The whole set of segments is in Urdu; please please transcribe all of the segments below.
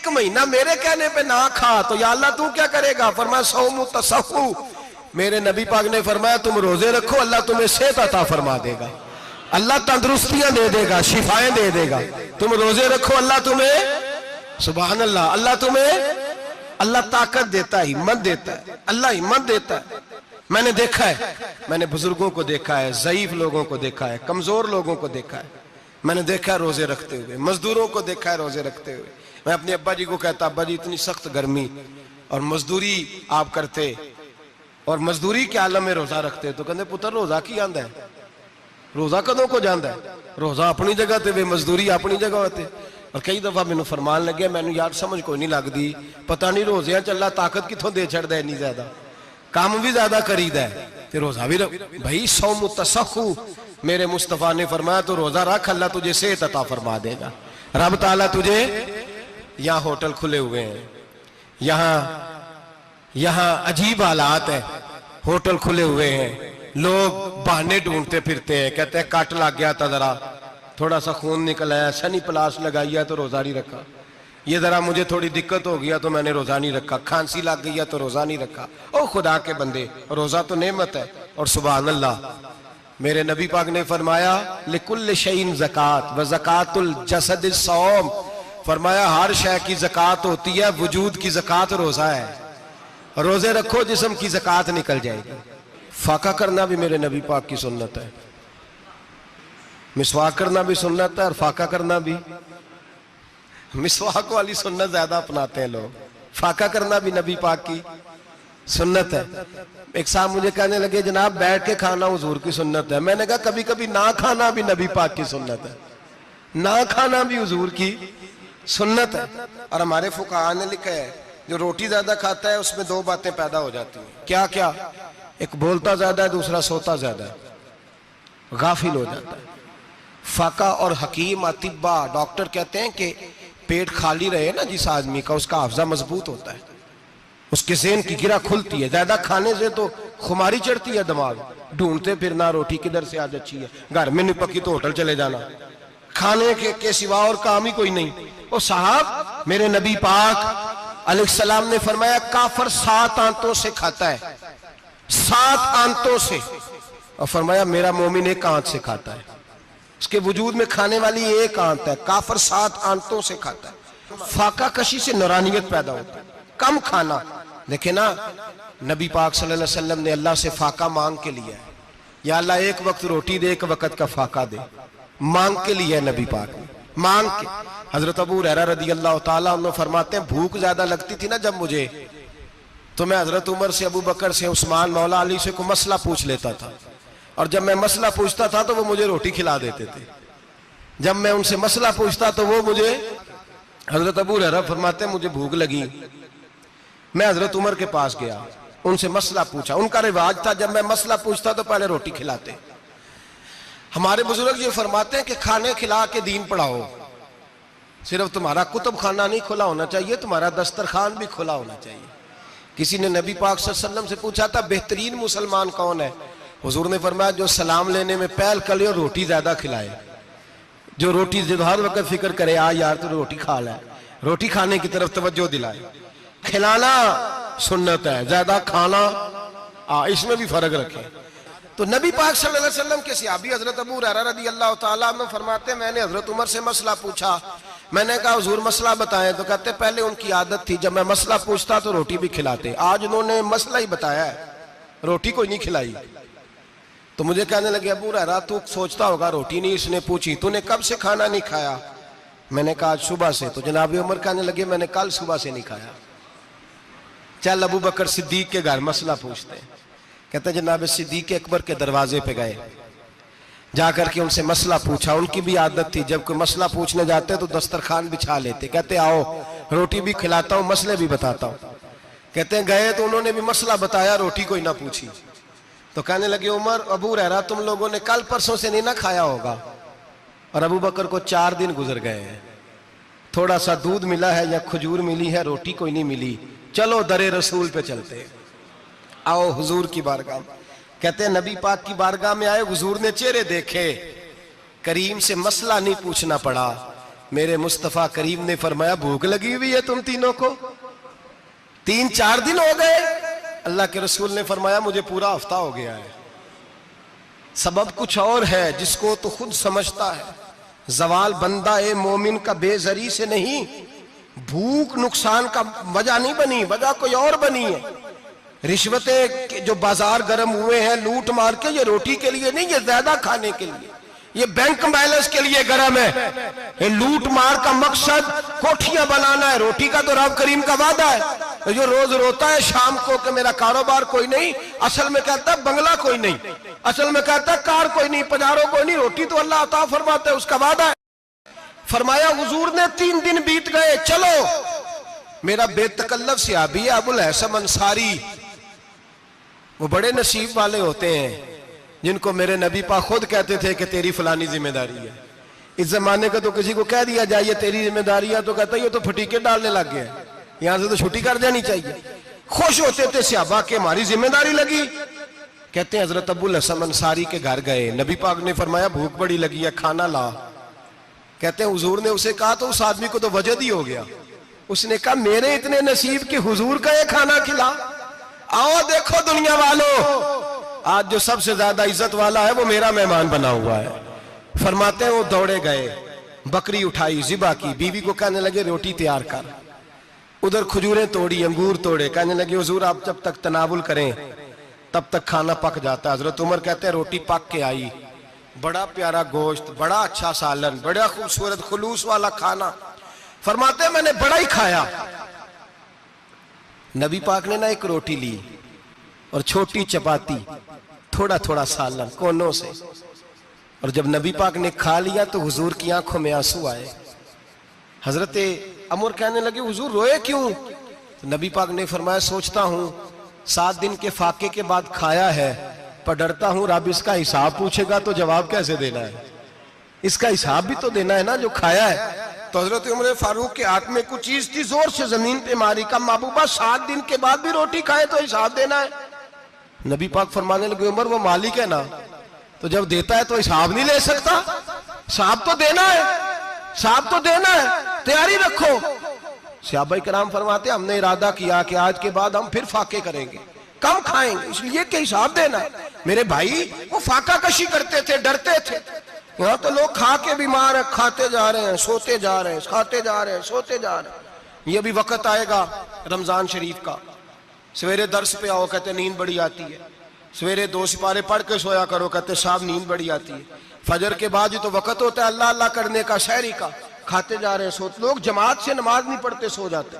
ایک مہینہ میرے کہنے پہ نہ کھا تو یا اللہ تو کیا کرے گا؟ فرمایا صوم تصحو، میرے نبی پاک نے فرمایا تم روزے رکھو اللہ تمہیں صحت عطا فرما دے گا، اللہ تندرستیاں دے دے گا، شفائیں دے دے گا۔ تم روزے رکھو اللہ تمہیں، سبحان اللہ، اللہ تمہیں، اللہ طاقت دیتا ہے، ہمت دیتا ہے، اللہ ہمت دیتا ہے۔ میں نے دیکھا ہے، میں نے بزرگوں کو دیکھا ہے، ضعیف لوگوں کو دیکھا ہے، کمزور لوگوں کو دیکھا ہے، میں نے دیکھا ہے روزے رکھتے ہوئے، مزدوروں کو دیکھا ہے روزے رکھتے ہوئے۔ میں اپنے ابا جی کو کہتا ابا جی اتنی سخت گرمی اور مزدوری آپ کرتے اور مزدوری کے عالم میں روزہ رکھتے، تو کہتے پتر روزہ کی آندا ہے، روزہ کدوں کو جاندا ہے، روزہ اپنی جگہ تے مزدوری اپنی جگہ ہوتے۔ اور کئی دفعہ میں فرمان لگے میں نے یار سمجھ کوئی نہیں لگ دی، پتہ نہیں روزیاں چ اللہ طاقت کتوں دے چھڑ دے، نہیں زیادہ کام بھی زیادہ کرید ہے تے روزہ بھی بھائی صوم تصحو، میرے مصطفیٰ نے فرمایا تو روزہ رکھ اللہ تجھے صحت عطا فرما دے گا۔ رب تعالیٰ تجھے، یہاں ہوٹل کھلے ہوئے ہیں، یہاں عجیب حالات ہیں، ہوٹل کھلے ہوئے ہیں، لوگ بہانے ڈھونڈتے پھرتے ہیں، کہتے ہیں کٹ لگ گیا تھا ذرا، تھوڑا سا خون نکل آیا، سنی پلاس لگائی ہے تو روزہ نہیں رکھا، یہ ذرا مجھے تھوڑی دقت ہو گیا تو میں نے روزہ نہیں رکھا، کھانسی لگ گئی ہے تو روزہ نہیں رکھا۔ او خدا کے بندے، روزہ تو نعمت ہے۔ اور سبحان اللہ، میرے نبی پاک نے فرمایا لِكُلِّ شَيْءٍ زَكَاةٌ وَزَكَاةُ الْجَسَدِ الصَّوْمُ، فرمایا ہر شے کی زکوٰۃ ہوتی ہے، وجود کی زکوٰۃ روزہ ہے، روزے رکھو جسم کی زکوٰۃ نکل جائے گی۔ فاقہ کرنا بھی میرے نبی پاک کی سنت ہے، مسواک کرنا بھی سنت ہے، اور فاقہ کرنا بھی، مسواک والی سنت زیادہ اپناتے ہیں لوگ، فاقہ کرنا بھی نبی پاک کی سنت ہے۔ ایک صاحب مجھے کہنے لگے جناب بیٹھ کے کھانا حضور کی سنت ہے، میں نے کہا کبھی کبھی نہ کھانا بھی نبی پاک کی سنت ہے، نہ کھانا بھی حضور کی سنت ہے۔ اور ہمارے فقہاء نے لکھا ہے جو روٹی زیادہ کھاتا ہے اس میں دو باتیں پیدا ہو جاتی ہیں، کیا کیا؟ ایک بولتا زیادہ ہے، دوسرا سوتا زیادہ ہے، غافل ہو جاتا ہے۔ فقہ اور حکیم اطباء ڈاکٹر کہتے ہیں کہ پیٹ خالی رہے نا جس آدمی کا، اس کا حافظہ مضبوط ہوتا ہے، اس کے ذہن کی گرہ کھلتی ہے۔ زیادہ کھانے سے تو خماری چڑھتی ہے، دماغ ڈھونڈتے پھرنا روٹی کدھر سے آج اچھی ہے، گھر میں نہیں پکی تو ہوٹل چلے جانا، کھانے کے سوا اور کام ہی کوئی نہیں۔ وہ صاحب میرے نبی پاک علیہ السلام نے فرمایا کافر 7 آنتوں سے کھاتا ہے، 7 آنتوں سے، اور فرمایا میرا مومن 1 آنت سے کھاتا ہے، اس کے وجود میں کھانے والی 1 آنت ہے، کافر 7 آنتوں سے کھاتا ہے۔ فاقہ کشی سے نورانیت پیدا ہوتا ہے، کم کھانا۔ دیکھیں نا نبی پاک صلی اللہ علیہ وسلم نے اللہ سے فاقہ مانگ کے لیا ہے، یا اللہ 1 وقت روٹی دے، 1 وقت کا فاقہ دے، مانگ کے لیا ہے نبی پاک نے، مانگ کے۔ حضرت ابو ہریرہ رضی اللہ تعالیٰ عنہ فرماتے ہیں بھوک زیادہ لگتی تھی نا جب مجھے، تو میں حضرت عمر سے، ابو بکر سے، عثمان، مولا علی سے کوئی مسئلہ پوچھ لیتا تھا، اور جب میں مسئلہ پوچھتا تھا تو وہ مجھے روٹی کھلا دیتے تھے، جب میں ان سے مسئلہ پوچھتا تو وہ مجھے، حضرت ابو ہریرہ فرماتے ہیں مجھے بھوک لگی، میں حضرت عمر کے پاس گیا، ان سے مسئلہ پوچھا، ان کا رواج تھا جب میں مسئلہ پوچھتا تو پہلے روٹی کھلاتے۔ ہمارے بزرگ یہ فرماتے ہیں کہ کھانے کھلا کے دین پڑھاؤ، صرف تمہارا کتب خانہ نہیں کھلا ہونا چاہیے، تمہارا دسترخوان بھی کھلا ہونا چاہیے۔ کسی نے نبی پاک صلی اللہ علیہ وسلم سے پوچھا تھا بہترین مسلمان کون ہے؟ حضور نے فرمایا جو سلام لینے میں پہل کرے اور روٹی زیادہ کھلائے، جو روٹی ہر وقت فکر کرے آ یار تو روٹی کھا لے، روٹی کھانے کی طرف توجہ دلائے۔ کھلانا سنت ہے، زیادہ کھانا اس میں بھی فرق رکھیں۔ تو نبی پاک صلی اللہ علیہ وسلم کے صحابی حضرت ابو ہریرہ رضی اللہ تعالیٰ عنہ فرماتے ہیں میں نے حضرت عمر سے مسئلہ پوچھا، میں نے کہا حضور مسئلہ بتائیں، تو کہتے پہلے ان کی عادت تھی جب میں مسئلہ پوچھتا تو روٹی بھی کھلاتے، آج انہوں نے مسئلہ ہی بتایا ہے، روٹی کوئی نہیں کھلائی۔ تو مجھے کہنے لگے ابو ہریرہ تو سوچتا ہوگا روٹی نہیں اس نے پوچھی، تو نے کب سے کھانا نہیں کھایا؟ میں نے کہا آج صبح سے۔ تو جناب عمر کہنے لگے میں نے کل صبح سے نہیں کھایا۔ چل ابو بکر صدیق کے گھر مسئلہ پوچھتے ہیں، کہتے ہیں جناب صدیق اکبر کے دروازے پہ گئے، جا کر کے ان سے مسئلہ پوچھا۔ ان کی بھی عادت تھی جب کوئی مسئلہ پوچھنے جاتے تو دسترخوان بچھا لیتے، کہتے آؤ روٹی بھی کھلاتا ہوں مسئلے بھی بتاتا ہوں۔ کہتے ہیں گئے تو انہوں نے بھی مسئلہ بتایا، روٹی کوئی نہ پوچھی۔ تو کہنے لگے عمر ابو ہریرہ تم لوگوں نے کل پرسوں سے نہیں نہ کھایا ہوگا، اور ابو بکر کو 4 دن گزر گئے ہیں، تھوڑا سا دودھ ملا ہے یا کھجور ملی ہے، روٹی کوئی نہیں ملی، چلو در رسول پہ چلتے، آؤ حضور کی بارگاہ۔ کہتے ہیں نبی پاک کی بارگاہ میں آئے، حضور نے چہرے دیکھے، کریم سے مسئلہ نہیں پوچھنا پڑا، میرے مصطفیٰ کریم نے فرمایا بھوک لگی ہوئی ہے تم تینوں کو؟ 3-4 دن ہو گئے؟ اللہ کے رسول نے فرمایا مجھے پورا ہفتہ ہو گیا ہے۔ سبب کچھ اور ہے جس کو تو خود سمجھتا ہے۔ زوال بندہ مومن کا بے زری سے نہیں، بھوک نقصان کا وجہ نہیں بنی، وجہ کوئی اور بنی ہے۔ رشوتیں جو بازار گرم ہوئے ہیں لوٹ مار کے، یہ روٹی کے لیے نہیں، یہ زیادہ کھانے کے لیے، یہ بینک بیلنس کے لیے گرم ہے۔ یہ لوٹ مار کا مقصد کوٹھیاں بنانا ہے، روٹی کا تو رب کریم کا وعدہ ہے۔ جو روز روتا ہے شام کو کہ میرا کاروبار کوئی نہیں، اصل میں کہتا ہے بنگلہ کوئی نہیں، اصل میں کہتا ہے کار کوئی نہیں، پجاروں کوئی نہیں، روٹی تو اللہ عطا فرماتا ہے، اس کا وعدہ ہے۔ فرمایا حضور نے 3 دن بیت گئے، چلو میرا بے تکلف صحابی ہے ابو الحسن انصاری، وہ بڑے نصیب والے ہوتے ہیں جن کو میرے نبی پاک خود کہتے تھے کہ تیری فلانی ذمہ داری ہے۔ اس زمانے کا تو کسی کو کہہ دیا جائے تیری ذمہ داری ہے تو کہتا ہے یہ تو پھٹیکے ڈالنے لگ گیا، یہاں سے تو چھٹی کر جانی چاہیے۔ خوش ہوتے تھے صحابہ کہ ہماری ذمہ داری لگی۔ کہتے ہیں حضرت ابو الحسن انصاری کے گھر گئے، نبی پاک نے فرمایا بھوک بڑی لگی ہے، کھانا لا۔ کہتے ہیں حضور نے اسے کہا تو اس آدمی کو تو وجد ہی ہو گیا، اس نے کہا میرے اتنے نصیب کہ حضور کا یہ کھانا کھلا۔ آؤ دیکھو دنیا والوں، آج جو سب سے زیادہ عزت والا ہے وہ میرا مہمان بنا ہوا ہے۔ فرماتے ہیں وہ دوڑے گئے، بکری اٹھائی، ذبح کی، بیوی کو کہنے لگے روٹی تیار کر، ادھر کھجوریں توڑی، انگور توڑے، کہنے لگے حضور آپ جب تک تناول کریں تب تک کھانا پک جاتا ہے۔ حضرت عمر کہتے ہیں روٹی پک کے آئی، بڑا پیارا گوشت، بڑا اچھا سالن، بڑا خوبصورت خلوص والا کھانا۔ فرماتے ہیں میں نے بڑا ہی کھایا۔ نبی پاک نے نہ ایک روٹی لی اور چھوٹی چپاتی، تھوڑا تھوڑا سالن کونوں سے، اور جب نبی پاک نے کھا لیا تو حضور کی آنکھوں میں آنسو آئے۔ حضرت عمر کہنے لگے حضور روئے کیوں؟ تو نبی پاک نے فرمایا سوچتا ہوں 7 دن کے فاقے کے بعد کھایا ہے، پر ڈرتا ہوں رب اس کا حساب پوچھے گا تو جواب کیسے دینا ہے، اس کا حساب بھی تو دینا ہے نا جو کھایا ہے۔ تو حضرت عمر فاروق کے ہاتھ میں کچھ چیز تھی، زور سے زمین پہ ماری، کا محبوبہ 7 دن کے بعد بھی روٹی کھائے تو حساب دینا ہے۔ نبی پاک فرمانے لگے عمر وہ مالک ہے نا، تو جب دیتا ہے تو حساب نہیں لے سکتا، حساب تو دینا ہے، حساب تو دینا ہے، تیاری رکھو۔ صحابہ کرام فرماتے ہم نے ارادہ کیا کہ آج کے بعد ہم پھر فاقے کریں گے، کم کھائیں گے، اس لیے کہ حساب دینا ہے۔ میرے بھائی وہ فاقہ کشی کرتے تھے، ڈرتے تھے۔ یہاں تو لوگ کھا کے بیمار ہیں، کھاتے جا رہے ہیں، سوتے جا رہے ہیں، کھاتے جا رہے ہیں، سوتے جا رہے ہیں۔ یہ بھی وقت آئے گا رمضان شریف کا، سویرے درس پہ آؤ کہتے نیند بڑی آتی ہے، سویرے 2 سپارے پڑھ کے سویا کرو کہتے صاحب نیند بڑی آتی ہے، فجر کے بعد ہی تو وقت ہوتا ہے اللہ اللہ کرنے کا، سحری کا، کھاتے جا رہے ہیں، سوتے۔ لوگ جماعت سے نماز نہیں پڑھتے، سو جاتے،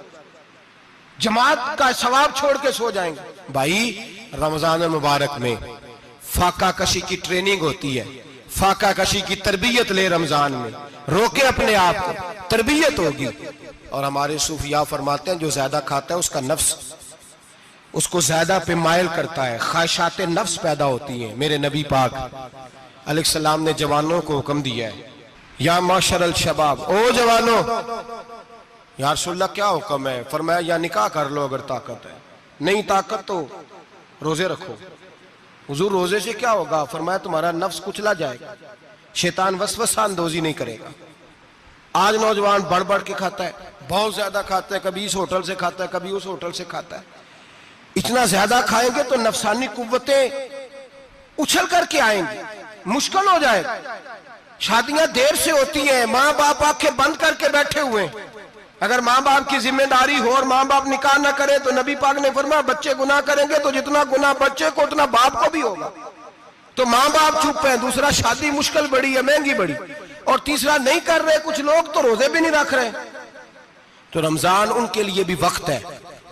جماعت کا ثواب چھوڑ کے سو جائیں گے۔ بھائی رمضان مبارک میں فاقہ کشی کی ٹریننگ ہوتی ہے، فاقہ کشی کی تربیت لے، رمضان میں روکے اپنے آپ کو، تربیت ہوگی۔ اور ہمارے صوفیاء فرماتے ہیں جو زیادہ کھاتا ہے اس کا نفس اس کو زیادہ پہ مائل کرتا ہے، خواہشات نفس پیدا ہوتی ہیں۔ میرے نبی پاک علیہ السلام نے جوانوں کو حکم دیا ہے، یا معاشر الشباب، او جوانوں، یا رسول اللہ کیا حکم ہے؟ فرمایا یا نکاح کر لو اگر طاقت ہے، نہیں طاقت تو روزے رکھو۔ حضور روزے سے کیا ہوگا؟ فرمایا تمہارا نفس کچلا جائے گا، شیطان وسوسہ اندوزی نہیں کرے گا۔ آج نوجوان بڑھ بڑھ کے کھاتا ہے، بہت زیادہ کھاتا ہے، کبھی اس ہوٹل سے کھاتا ہے، کبھی اس ہوٹل سے کھاتا ہے۔ اتنا زیادہ کھائیں گے تو نفسانی قوتیں اچھل کر کے آئیں گی، مشکل ہو جائے گا۔ شادیاں دیر سے ہوتی ہیں، ماں باپ آنکھیں بند کر کے بیٹھے ہوئے ہیں۔ اگر ماں باپ کی ذمہ داری ہو اور ماں باپ نکاح نہ کرے تو نبی پاک نے فرمایا بچے گناہ کریں گے تو جتنا گناہ بچے کو اتنا باپ کو بھی ہوگا۔ تو ماں باپ چپ ہیں، دوسرا شادی مشکل بڑی ہے، مہنگی بڑی، اور تیسرا نہیں کر رہے، کچھ لوگ تو روزے بھی نہیں رکھ رہے۔ تو رمضان ان کے لیے بھی وقت ہے،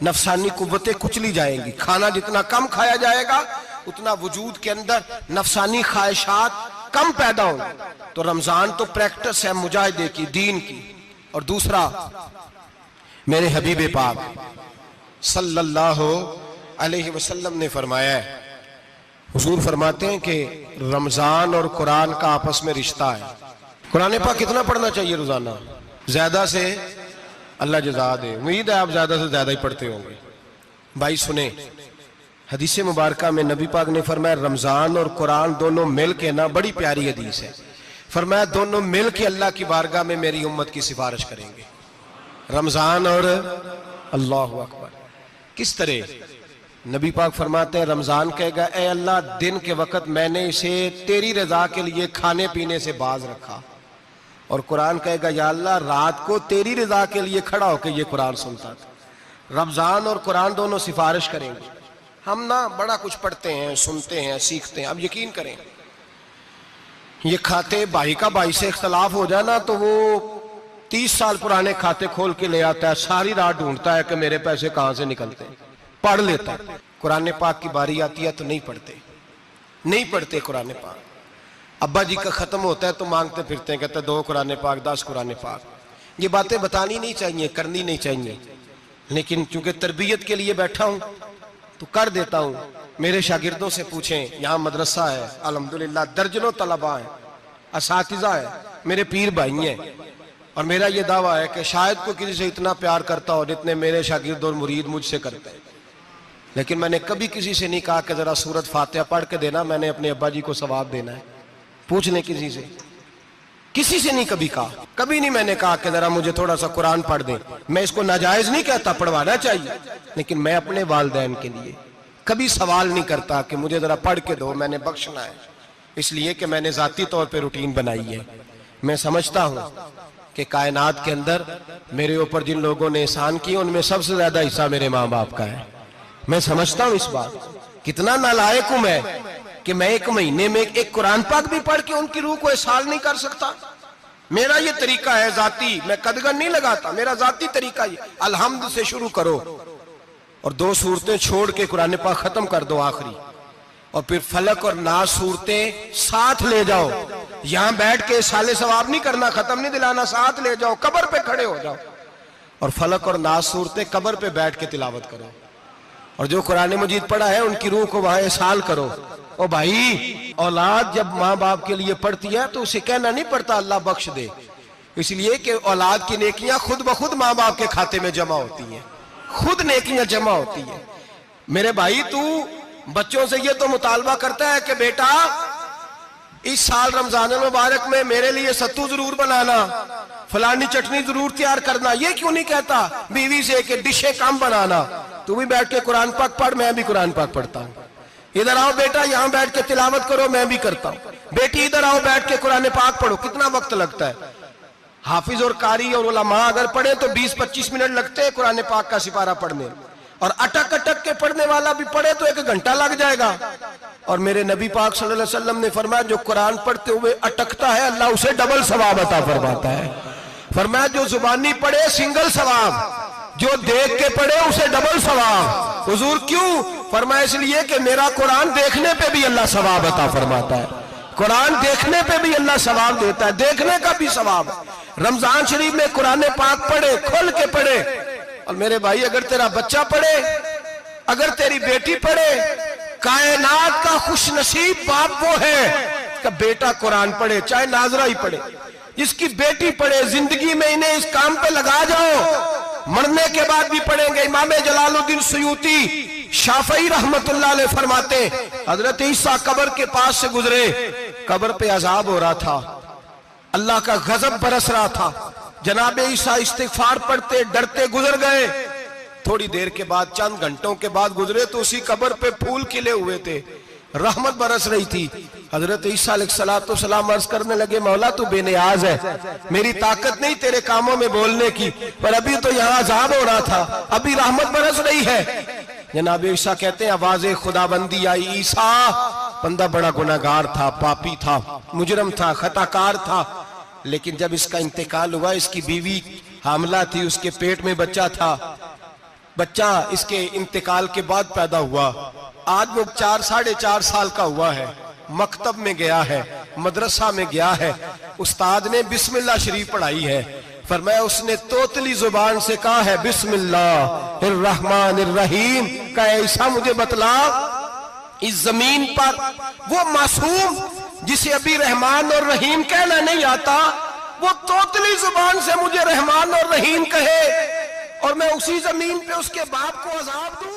نفسانی قوتیں کچلی جائیں گی، کھانا جتنا کم کھایا جائے گا اتنا وجود کے اندر نفسانی خواہشات کم پیدا ہوں گی۔ تو رمضان تو پریکٹس ہے مجاہدے کی، دین کی۔ اور دوسرا میرے حبیب پاک صلی اللہ علیہ وسلم نے فرمایا ہے، حضور فرماتے ہیں کہ رمضان اور قرآن کا آپس میں رشتہ ہے۔ قرآن پاک کتنا پڑھنا چاہیے روزانہ؟ زیادہ سے اللہ جزا دے، امید ہے آپ زیادہ سے زیادہ ہی پڑھتے ہوں گے۔ بھائی سنیں، حدیث مبارکہ میں نبی پاک نے فرمایا رمضان اور قرآن دونوں مل کے نا، بڑی پیاری حدیث ہے، فرمایا دونوں مل کے اللہ کی بارگاہ میں میری امت کی سفارش کریں گے، رمضان اور اللہ اکبر۔ کس طرح؟ نبی پاک فرماتے ہیں رمضان کہے گا اے اللہ دن کے وقت میں نے اسے تیری رضا کے لیے کھانے پینے سے باز رکھا، اور قرآن کہے گا یا اللہ رات کو تیری رضا کے لیے کھڑا ہو کے یہ قرآن سنتا تھا۔ رمضان اور قرآن دونوں سفارش کریں گے۔ ہم نا بڑا کچھ پڑھتے ہیں، سنتے ہیں، سیکھتے ہیں، اب یقین کریں یہ کھاتے بھائی کا بھائی سے اختلاف ہو جائے نا تو وہ 30 سال پرانے کھاتے کھول کے لے آتا ہے، ساری رات ڈھونڈتا ہے کہ میرے پیسے کہاں سے نکلتے ہیں، پڑھ لیتا ہے۔ قرآن پاک کی باری آتی ہے تو نہیں پڑھتے قرآن پاک۔ ابا جی کا ختم ہوتا ہے تو مانگتے پھرتے ہیں، کہتے ہیں 2 قرآن پاک 10 قرآن پاک۔ یہ باتیں بتانی نہیں چاہیے، کرنی نہیں چاہیے، لیکن چونکہ تربیت کے لیے بیٹھا ہوں تو کر دیتا ہوں۔ میرے شاگردوں سے پوچھیں، یہاں مدرسہ ہے الحمدللہ، درجنوں طلباء ہیں، اساتذہ ہیں، میرے پیر بھائی ہیں، اور میرا یہ دعویٰ ہے کہ شاید کوئی کسی سے اتنا پیار کرتا ہو جتنے میرے شاگرد اور مرید مجھ سے کرتے ہیں، لیکن میں نے کبھی کسی سے نہیں کہا کہ ذرا سورت فاتحہ پڑھ کے دینا، میں نے اپنے ابا جی کو ثواب دینا ہے۔ پوچھ لیں کسی سے نہیں کبھی کہا، کبھی نہیں میں نے کہا کہ ذرا مجھے تھوڑا سا قرآن پڑھ دیں۔ میں اس کو ناجائز نہیں کہتا، پڑھوانا چاہیے، لیکن میں اپنے والدین کے لیے کبھی سوال نہیں کرتا کہ مجھے ذرا پڑھ کے دو، میں نے بخشنا ہے، اس لیے کہ میں نے ذاتی طور پہ روٹین بنائی ہے۔ میں سمجھتا ہوں کہ کائنات کے اندر میرے اوپر جن لوگوں نے احسان کیے ان میں سب سے زیادہ حصہ میرے ماں باپ کا ہے۔ میں سمجھتا ہوں اس بات، کتنا نالائق ہوں میں کہ میں 1 مہینے میں ایک قرآن پاک بھی پڑھ کے ان کی روح کو احسان نہیں کر سکتا۔ میرا یہ طریقہ ہے ذاتی، میں قدغن نہیں لگاتا، میرا ذاتی طریقہ یہ الحمد سے شروع کرو اور 2 سورتیں چھوڑ کے قرآن پاک ختم کر دو آخری، اور پھر فلق اور ناس صورتیں ساتھ لے جاؤ۔ یہاں بیٹھ کے سالے ثواب نہیں کرنا، ختم نہیں دلانا، ساتھ لے جاؤ، قبر پہ کھڑے ہو جاؤ اور فلق اور ناس صورتیں قبر پہ بیٹھ کے تلاوت کرو، اور جو قرآن مجید پڑھا ہے ان کی روح کو وہاں احسال کرو۔ او بھائی، اولاد جب ماں باپ کے لیے پڑھتی ہے تو اسے کہنا نہیں پڑتا اللہ بخش دے، اس لیے کہ اولاد کی نیکیاں خود بخود ماں باپ کے کھاتے میں جمع ہوتی ہیں، خود نیکیاں جمع ہوتی ہیں۔ میرے بھائی تو بچوں سے یہ تو مطالبہ کرتا ہے کہ بیٹا اس سال رمضان المبارک میں میرے لیے ستو ضرور بنانا، فلانی چٹنی ضرور تیار کرنا، یہ کیوں نہیں کہتا بیوی سے کہ ڈشیں کم بنانا، تو بھی بیٹھ کے قرآن پاک پڑھ، میں بھی قرآن پاک پڑھتا ہوں، ادھر آؤ بیٹا یہاں بیٹھ کے تلاوت کرو، میں بھی کرتا ہوں، بیٹی ادھر آؤ بیٹھ کے قرآن پاک پڑھو۔ کتنا وقت لگتا ہے؟ حافظ اور قاری اور علماء اگر پڑھے تو 20-25 منٹ لگتے ہیں قرآن پاک کا سپارہ پڑھنے، اور اٹک اٹک کے پڑھنے والا بھی پڑھے تو 1 گھنٹہ لگ جائے گا۔ اور میرے نبی پاک صلی اللہ علیہ وسلم نے فرمایا جو قرآن پڑھتے ہوئے اٹکتا ہے اللہ اسے ڈبل ثواب عطا فرماتا ہے۔ فرمایا جو زبانی پڑھے سنگل ثواب، جو دیکھ کے پڑھے اسے ڈبل ثواب۔ حضور کیوں؟ فرمایا اس لیے کہ میرا قرآن دیکھنے پہ بھی اللہ ثواب عطا فرماتا ہے، قرآن دیکھنے پہ بھی اللہ ثواب دیتا ہے، دیکھنے کا بھی ثواب۔ رمضان شریف میں قرآن پاک پڑھے، کھول کے پڑھے، اور میرے بھائی اگر تیرا بچہ پڑھے، اگر تیری بیٹی پڑھے، کائنات کا خوش نصیب باپ وہ ہے کہ بیٹا قرآن پڑھے، چاہے ناظرہ ہی پڑھے، جس کی بیٹی پڑھے۔ زندگی میں انہیں اس کام پہ لگا جاؤ، مرنے کے بعد بھی پڑھیں گے۔ امام جلال الدین سیوطی شافعی رحمت اللہ علیہ فرماتے ہیں حضرت عیسیٰ قبر کے پاس سے گزرے، قبر پہ عذاب ہو رہا تھا، اللہ کا غضب برس رہا تھا، جناب عیسیٰ استغفار پڑھتے ڈرتے گزر گئے۔ تھوڑی دیر کے بعد، چند گھنٹوں کے بعد گزرے تو اسی قبر پہ پھول کھلے ہوئے تھے، رحمت برس رہی تھی۔ حضرت عیسیٰ علیہ السلام عرض کرنے لگے مولا تو بے نیاز ہے، میری طاقت نہیں تیرے کاموں میں بولنے کی، پر ابھی تو یہاں عذاب ہو رہا تھا، ابھی رحمت برس رہی ہے۔ جناب عیسیٰ کہتے ہیں آواز خدا بندی آئی، عیسیٰ بندہ بڑا گناہگار تھا، پاپی تھا، مجرم تھا، خطاکار تھا، لیکن جب اس کا انتقال ہوا، اس کی بیوی حاملہ تھی، اس کے پیٹ میں بچہ تھا، بچہ اس کے انتقال کے بعد پیدا ہوا، آج وہ 4-4.5 سال کا ہوا ہے، مکتب میں گیا ہے، مدرسہ میں گیا ہے، استاد نے بسم اللہ شریف پڑھائی ہے، فرمایا اس نے توتلی زبان سے کہا ہے بسم اللہ الرحمن الرحیم، کہ عیسیٰ مجھے بتلا اس زمین پر وہ معصوم جسے ابھی رحمان اور رحیم کہنا نہیں آتا، وہ توتلی زبان سے مجھے رحمان اور رحیم کہے، اور میں اسی زمین پہ اس کے باپ کو عذاب دوں۔